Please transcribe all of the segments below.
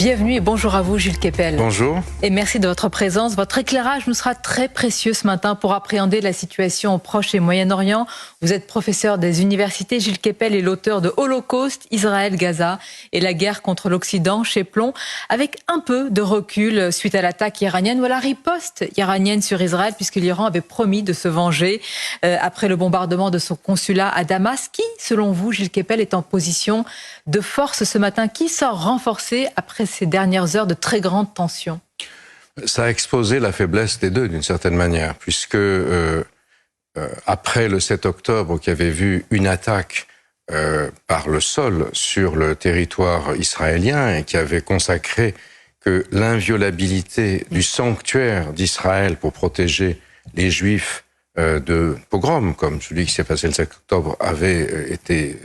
Bienvenue et bonjour à vous, Gilles Kepel. Bonjour. Et merci de votre présence. Votre éclairage nous sera très précieux ce matin pour appréhender la situation au Proche et Moyen-Orient. Vous êtes professeur des universités. Gilles Kepel est l'auteur de Holocauste, Israël, Gaza et la guerre contre l'Occident chez Plomb, avec un peu de recul suite à l'attaque iranienne ou à la riposte iranienne sur Israël, puisque l'Iran avait promis de se venger après le bombardement de son consulat à Damas. Qui, selon vous, Gilles Kepel, est en position de force ce matin? Qui sort renforcé après ces dernières heures de très grande tension? Ça a exposé la faiblesse des deux d'une certaine manière, puisque après le 7 octobre qui avait vu une attaque par le sol sur le territoire israélien et qui avait consacré que l'inviolabilité du sanctuaire d'Israël pour protéger les Juifs de pogroms, comme celui qui s'est passé le 7 octobre, avait été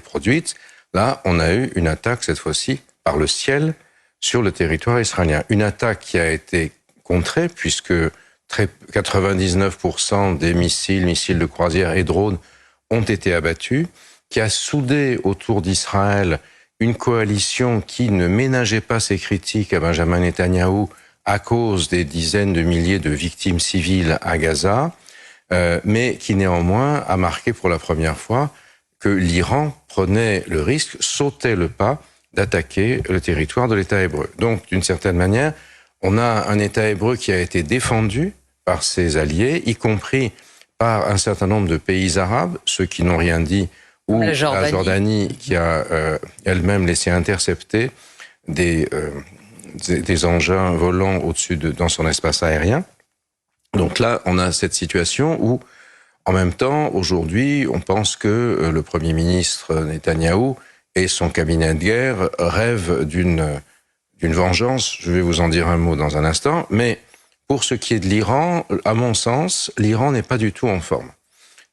produite, là on a eu une attaque cette fois-ci par le ciel sur le territoire israélien. Une attaque qui a été contrée puisque 99% des missiles de croisière et drones ont été abattus, qui a soudé autour d'Israël une coalition qui ne ménageait pas ses critiques à Benjamin Netanyahou à cause des dizaines de milliers de victimes civiles à Gaza, mais qui néanmoins a marqué pour la première fois que l'Iran prenait le risque, sautait le pas d'attaquer le territoire de l'État hébreu. Donc, d'une certaine manière, on a un État hébreu qui a été défendu par ses alliés, y compris par un certain nombre de pays arabes, ceux qui n'ont rien dit, ou la Jordanie qui a elle-même laissé intercepter des engins volants au-dessus dans son espace aérien. Donc là, on a cette situation où, en même temps, aujourd'hui, on pense que le Premier ministre Netanyahou et son cabinet de guerre rêvent d'une vengeance. Je vais vous en dire un mot dans un instant. Mais pour ce qui est de l'Iran, à mon sens, l'Iran n'est pas du tout en forme.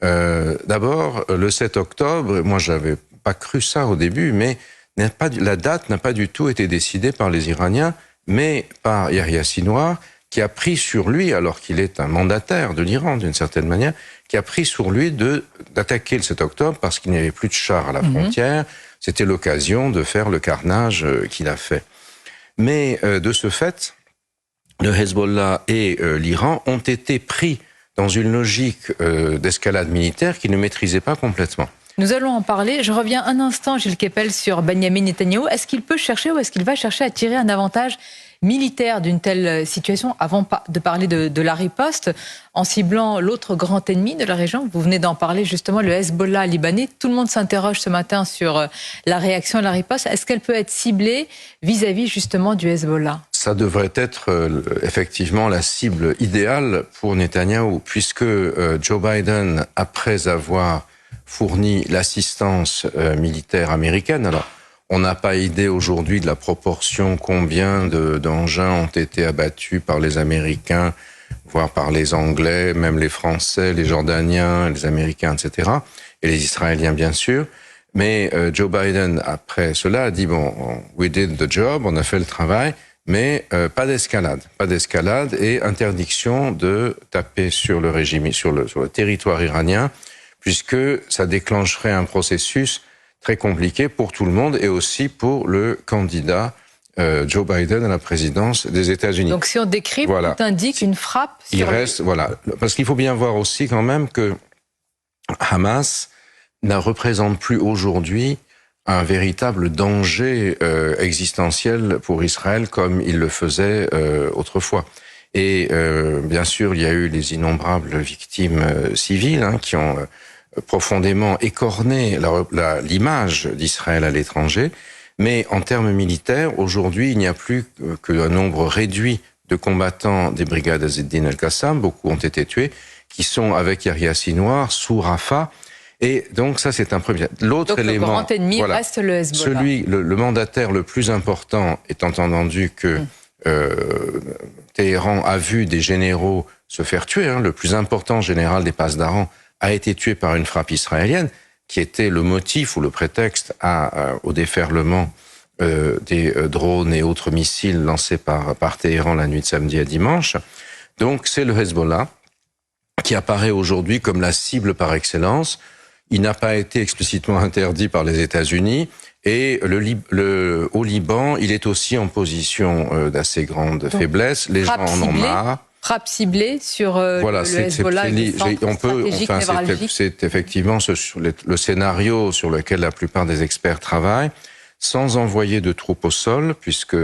D'abord, le 7 octobre, moi j'avais pas cru ça au début, mais la date n'a pas du tout été décidée par les Iraniens, mais par Yahya Sinwar, qui a pris sur lui, alors qu'il est un mandataire de l'Iran d'une certaine manière, qui a pris sur lui d'attaquer le 7 octobre parce qu'il n'y avait plus de chars à la frontière. C'était l'occasion de faire le carnage qu'il a fait. Mais de ce fait, le Hezbollah et l'Iran ont été pris dans une logique d'escalade militaire qu'ils ne maîtrisaient pas complètement. Nous allons en parler. Je reviens un instant, Gilles Kepel, sur Benyamin Netanyahou. Est-ce qu'il peut chercher ou est-ce qu'il va chercher à tirer un avantage militaire d'une telle situation, avant de parler de la riposte, en ciblant l'autre grand ennemi de la région? Vous venez d'en parler justement, le Hezbollah libanais. Tout le monde s'interroge ce matin sur la réaction à la riposte. Est-ce qu'elle peut être ciblée vis-à-vis justement du Hezbollah? Ça devrait être effectivement la cible idéale pour Netanyahou, puisque Joe Biden, après avoir fourni l'assistance militaire américaine, alors on n'a pas idée aujourd'hui de la proportion, combien d'engins ont été abattus par les Américains, voire par les Anglais, même les Français, les Jordaniens, les Américains, etc. Et les Israéliens, bien sûr. Mais Joe Biden, après cela, a dit, bon, we did the job, on a fait le travail, mais pas d'escalade. Pas d'escalade et interdiction de taper sur le régime, sur le territoire iranien, puisque ça déclencherait un processus très compliqué pour tout le monde et aussi pour le candidat Joe Biden à la présidence des États-Unis. Donc si on décrit, voilà, tout indique une frappe sur... Il reste, voilà, parce qu'il faut bien voir aussi quand même que Hamas ne représente plus aujourd'hui un véritable danger existentiel pour Israël comme il le faisait autrefois. Et bien sûr, il y a eu les innombrables victimes civiles qui ont profondément écorné l'image d'Israël à l'étranger, mais en termes militaires, aujourd'hui, il n'y a plus qu'un nombre réduit de combattants des brigades Azz-e-Din el-Qassam, beaucoup ont été tués, qui sont avec Yahya Sinwar sous Rafah, et donc ça c'est un premier. L'autre élément, le grand ennemi reste le Hezbollah. Le mandataire le plus important étant entendu que Téhéran a vu des généraux se faire tuer, le plus important général des Pasdaran a été tué par une frappe israélienne, qui était le motif ou le prétexte au déferlement des drones et autres missiles lancés par Téhéran la nuit de samedi à dimanche. Donc c'est le Hezbollah qui apparaît aujourd'hui comme la cible par excellence. Il n'a pas été explicitement interdit par les États-Unis Et au Liban, il est aussi en position d'assez grande faiblesse. Les gens en ont marre. Frappe ciblée sur voilà, le Hezbollah. C'est effectivement le scénario sur lequel la plupart des experts travaillent, sans envoyer de troupes au sol, puisque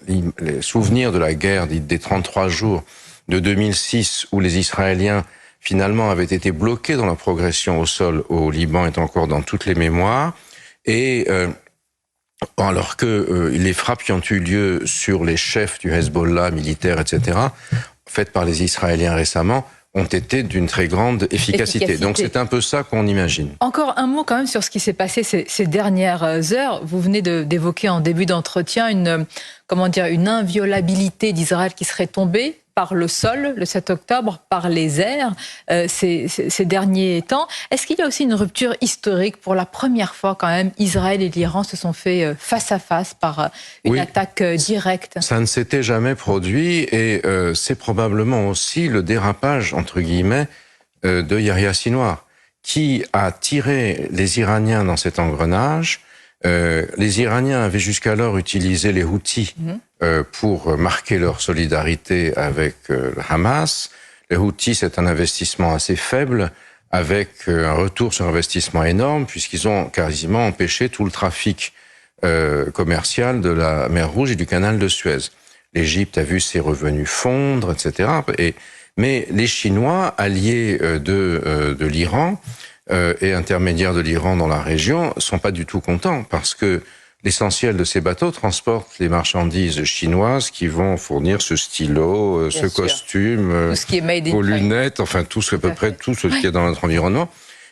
les souvenirs de la guerre dite des 33 jours de 2006, où les Israéliens finalement avaient été bloqués dans la progression au sol au Liban, est encore dans toutes les mémoires. Et alors que les frappes qui ont eu lieu sur les chefs du Hezbollah militaire, etc., faites par les Israéliens récemment, ont été d'une très grande efficacité. Donc c'est un peu ça qu'on imagine. Encore un mot quand même sur ce qui s'est passé ces dernières heures. Vous venez d'évoquer en début d'entretien une inviolabilité d'Israël qui serait tombée par le sol le 7 octobre, par les airs ces derniers temps. Est-ce qu'il y a aussi une rupture historique? Pour la première fois quand même, Israël et l'Iran se sont fait face à face par une attaque directe. Ça ne s'était jamais produit et c'est probablement aussi le dérapage, entre guillemets, de Yahya Sinwar, qui a tiré les Iraniens dans cet engrenage. Les Iraniens avaient jusqu'alors utilisé les Houthis pour marquer leur solidarité avec le Hamas. Les Houthis, c'est un investissement assez faible, avec un retour sur investissement énorme, puisqu'ils ont quasiment empêché tout le trafic commercial de la mer Rouge et du canal de Suez. L'Égypte a vu ses revenus fondre, etc. Mais les Chinois, alliés de l'Iran, et intermédiaires de l'Iran dans la région, sont pas du tout contents parce que l'essentiel de ces bateaux transportent les marchandises chinoises qui vont fournir ce stylo, ce costume, tout ce qui est vos lunettes, enfin tout à peu près tout ce qu'il y a dans notre environnement.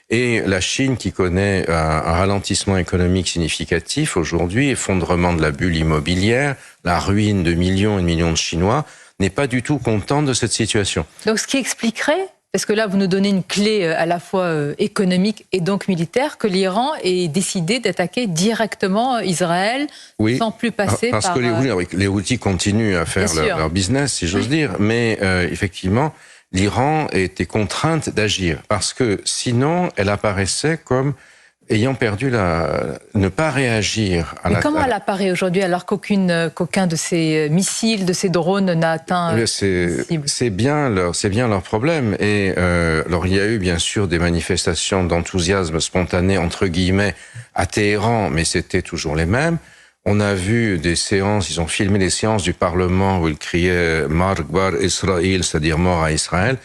Et la Chine, qui connaît un ralentissement économique significatif aujourd'hui, effondrement de la bulle immobilière, la ruine de millions et de millions de Chinois, n'est pas du tout contente de cette situation. Donc ce qui expliquerait, parce que là, vous nous donnez une clé à la fois économique et donc militaire, que l'Iran ait décidé d'attaquer directement Israël sans plus passer parce par... Parce que les Houthis continuent à faire leur business, si j'ose dire, mais effectivement, l'Iran était contrainte d'agir, parce que sinon, elle apparaissait comme ayant perdu ne pas réagir à Mais comment elle apparaît aujourd'hui alors qu'aucun de ces missiles, de ces drones n'a atteint c'est bien leur problème. Et alors il y a eu bien sûr des manifestations d'enthousiasme spontané entre guillemets à Téhéran, mais c'était toujours les mêmes. On a vu des séances, ils ont filmé les séances du Parlement où ils criaient Margbar Israël, c'est-à-dire mort à Israël.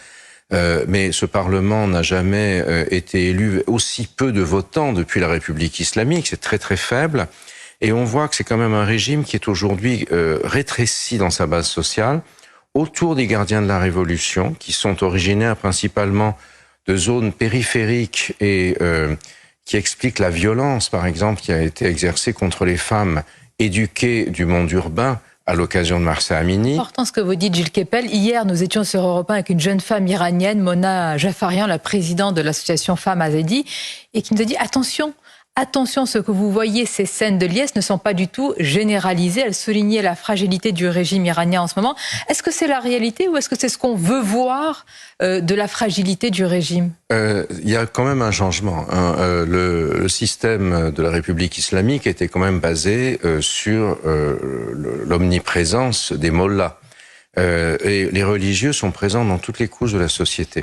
Mais ce Parlement n'a jamais été élu aussi peu de votants depuis la République islamique, c'est très très faible, et on voit que c'est quand même un régime qui est aujourd'hui rétréci dans sa base sociale, autour des gardiens de la Révolution, qui sont originaires principalement de zones périphériques et qui expliquent la violence, par exemple, qui a été exercée contre les femmes éduquées du monde urbain, à l'occasion de Mahsa Amini. C'est important ce que vous dites, Gilles Kepel. Hier, nous étions sur Europe 1 avec une jeune femme iranienne, Mona Jafarian, la présidente de l'association Femmes Azadi, et qui nous a dit attention, ce que vous voyez, ces scènes de liesse ne sont pas du tout généralisées. Elle soulignait la fragilité du régime iranien en ce moment. Est-ce que c'est la réalité ou est-ce que c'est ce qu'on veut voir de la fragilité du régime? Il y a quand même un changement. Le système de la République islamique était quand même basé sur l'omniprésence des mollahs. Et les religieux sont présents dans toutes les couches de la société.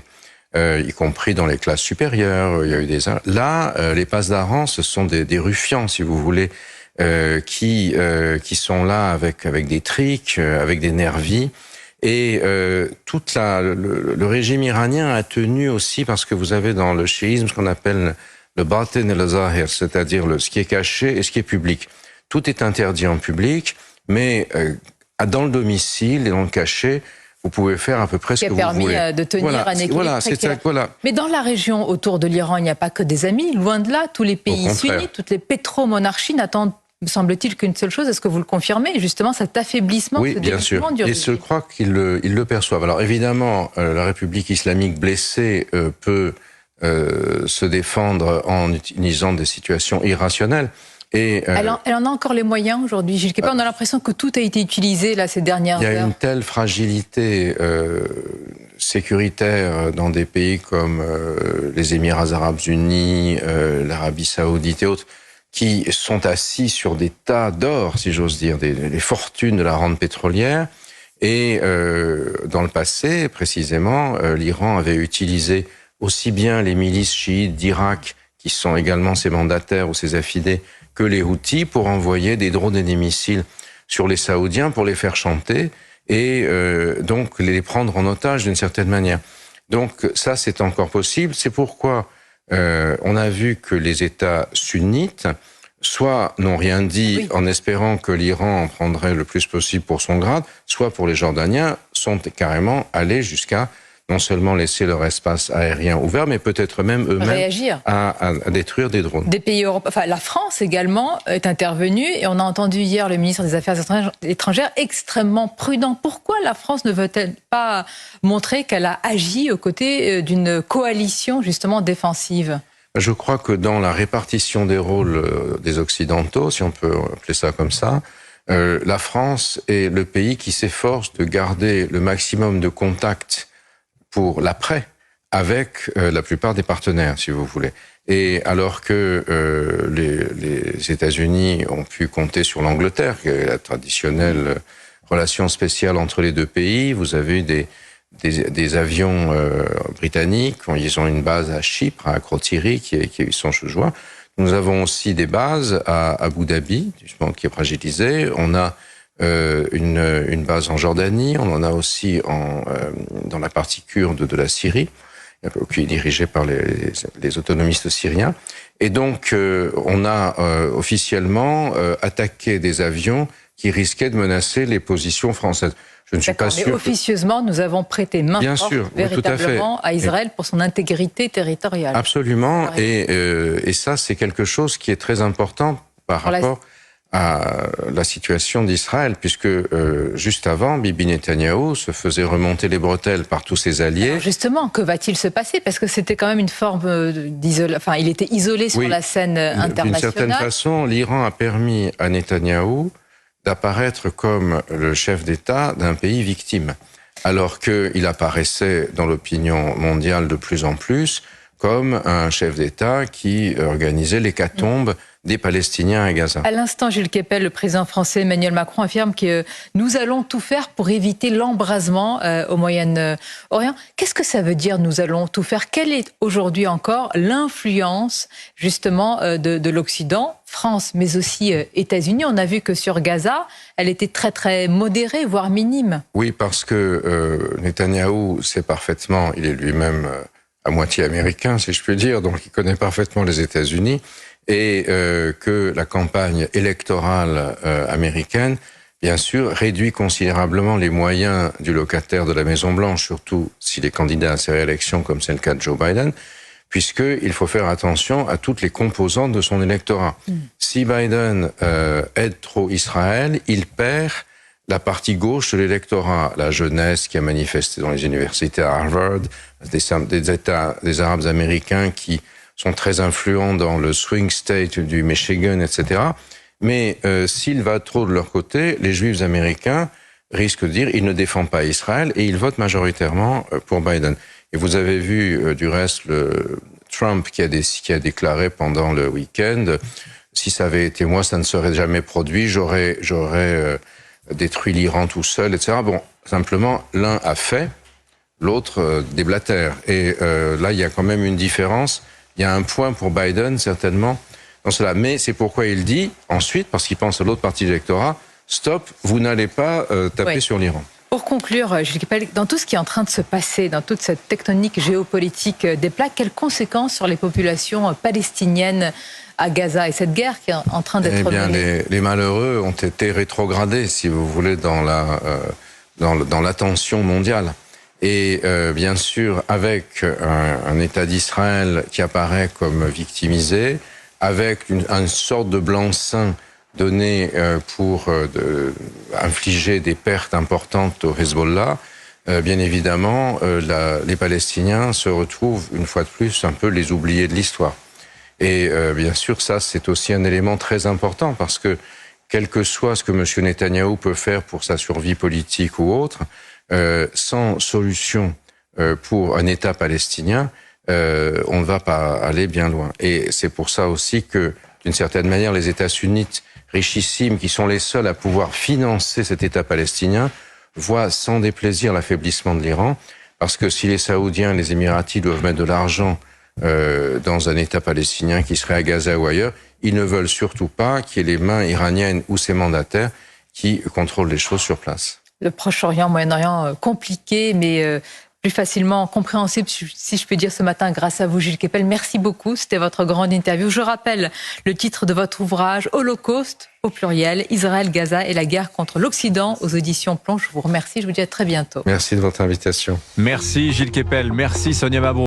Y compris dans les classes supérieures, il y a eu des... Là, les passes-d'Aran, ce sont des ruffians, si vous voulez, qui sont là avec des triques, avec des nervis. Et le régime iranien a tenu aussi, parce que vous avez dans le chiisme ce qu'on appelle le batin et le zahir, c'est-à-dire ce qui est caché et ce qui est public. Tout est interdit en public, mais dans le domicile et dans le cachet, vous pouvez faire à peu près ce que vous voulez. Qui a permis de tenir un équilibre. Mais dans la région autour de l'Iran, il n'y a pas que des amis. Loin de là, tous les pays sunnites, toutes les pétromonarchies n'attendent, semble-t-il, qu'une seule chose. Est-ce que vous le confirmez? Justement, cet affaiblissement, oui, bien sûr. Et je crois qu'ils le perçoivent. Alors évidemment, la République islamique blessée peut se défendre en utilisant des situations irrationnelles. Elle en a encore les moyens aujourd'hui, Gilles Kepel. On a l'impression que tout a été utilisé là, ces dernières heures. Il y a une telle fragilité sécuritaire dans des pays comme les Émirats arabes unis, l'Arabie saoudite et autres, qui sont assis sur des tas d'or, si j'ose dire, les fortunes de la rente pétrolière. Et dans le passé, précisément, l'Iran avait utilisé aussi bien les milices chiites d'Irak, qui sont également ses mandataires ou ses affidés, que les Houthis, pour envoyer des drones et des missiles sur les Saoudiens, pour les faire chanter, et donc les prendre en otage d'une certaine manière. Donc ça, c'est encore possible. C'est pourquoi on a vu que les États sunnites, soit n'ont rien dit en espérant que l'Iran en prendrait le plus possible pour son grade, soit pour les Jordaniens, sont carrément allés jusqu'à non seulement laisser leur espace aérien ouvert, mais peut-être même eux-mêmes à détruire des drones. Des pays européens, enfin la France également est intervenue, et on a entendu hier le ministre des Affaires étrangères extrêmement prudent. Pourquoi la France ne veut-elle pas montrer qu'elle a agi aux côtés d'une coalition justement défensive ? Je crois que dans la répartition des rôles des Occidentaux, si on peut appeler ça comme ça, la France est le pays qui s'efforce de garder le maximum de contacts pour l'après avec la plupart des partenaires, si vous voulez. Et alors que les États-Unis ont pu compter sur l'Angleterre, qui est la traditionnelle relation spéciale entre les deux pays, vous avez eu des avions britanniques, ils ont une base à Chypre, à Akrotiri, qui sont sous joie. Nous avons aussi des bases à Abu Dhabi, justement, qui est fragilisée. On a une base en Jordanie, on en a aussi dans la partie kurde de la Syrie, qui est dirigée par les autonomistes syriens. Et donc, on a officiellement attaqué des avions qui risquaient de menacer les positions françaises. Je ne suis pas sûr. Mais officieusement, nous avons prêté main forte véritablement à Israël pour son intégrité territoriale. Absolument. Et ça, c'est quelque chose qui est très important par rapport à la situation d'Israël, puisque juste avant, Bibi Netanyahou se faisait remonter les bretelles par tous ses alliés. Alors justement, que va-t-il se passer? Parce que c'était quand même une forme d'isolation. Enfin, il était isolé sur la scène internationale. D'une certaine façon, l'Iran a permis à Netanyahou d'apparaître comme le chef d'État d'un pays victime, alors qu'il apparaissait dans l'opinion mondiale de plus en plus comme un chef d'État qui organisait l'hécatombe des Palestiniens à Gaza. À l'instant, Gilles Kepel, le président français Emmanuel Macron affirme que nous allons tout faire pour éviter l'embrasement au Moyen-Orient. Qu'est-ce que ça veut dire, nous allons tout faire? Quelle est aujourd'hui encore l'influence justement de l'Occident, France, mais aussi États-Unis? On a vu que sur Gaza, elle était très très modérée, voire minime. Oui, parce que Netanyahou sait parfaitement, il est lui-même à moitié américain, si je puis dire, donc il connaît parfaitement les États-Unis, et que la campagne électorale américaine, bien sûr, réduit considérablement les moyens du locataire de la Maison-Blanche, surtout s'il est candidat à ces réélections, comme c'est le cas de Joe Biden, puisqu'il faut faire attention à toutes les composantes de son électorat. Si Biden aide trop Israël, il perd la partie gauche de l'électorat, la jeunesse qui a manifesté dans les universités à Harvard, des Arabes américains qui sont très influents dans le swing state du Michigan, etc. Mais s'il va trop de leur côté, les Juifs américains risquent de dire ils ne défendent pas Israël et ils votent majoritairement pour Biden. Et vous avez vu du reste Trump qui a déclaré pendant le week-end si ça avait été moi, ça ne serait jamais produit, j'aurais détruit l'Iran tout seul, etc. Bon, simplement, l'un a fait, l'autre déblatère. Et là, il y a quand même une différence. Il y a un point pour Biden, certainement, dans cela. Mais c'est pourquoi il dit, ensuite, parce qu'il pense à l'autre partie de l'électorat, stop, vous n'allez pas taper sur l'Iran. Pour conclure, Gilles Kepel, dans tout ce qui est en train de se passer, dans toute cette tectonique géopolitique des plaques, quelles conséquences sur les populations palestiniennes à Gaza et cette guerre qui est en train d'être menée? Les malheureux ont été rétrogradés, si vous voulez, dans l'attention mondiale. Et bien sûr, avec un État d'Israël qui apparaît comme victimisé, avec une sorte de blanc-seing donné pour infliger des pertes importantes au Hezbollah, bien évidemment, les Palestiniens se retrouvent, une fois de plus, un peu les oubliés de l'histoire. Et bien sûr, ça, c'est aussi un élément très important, parce que, quel que soit ce que M. Netanyahou peut faire pour sa survie politique ou autre, sans solution pour un État palestinien, on ne va pas aller bien loin. Et c'est pour ça aussi que d'une certaine manière, les États sunnites richissimes, qui sont les seuls à pouvoir financer cet État palestinien, voient sans déplaisir l'affaiblissement de l'Iran, parce que si les Saoudiens et les Émiratis doivent mettre de l'argent dans un État palestinien qui serait à Gaza ou ailleurs, ils ne veulent surtout pas qu'il y ait les mains iraniennes ou ses mandataires qui contrôlent les choses sur place. Le Proche-Orient, Moyen-Orient, compliqué, mais plus facilement compréhensible, si je peux dire, ce matin, grâce à vous, Gilles Kepel. Merci beaucoup, c'était votre grande interview. Je rappelle le titre de votre ouvrage, Holocauste, au pluriel, Israël, Gaza et la guerre contre l'Occident, aux éditions Plonge. Je vous remercie, je vous dis à très bientôt. Merci de votre invitation. Merci Gilles Kepel, merci Sonia Mabrouk.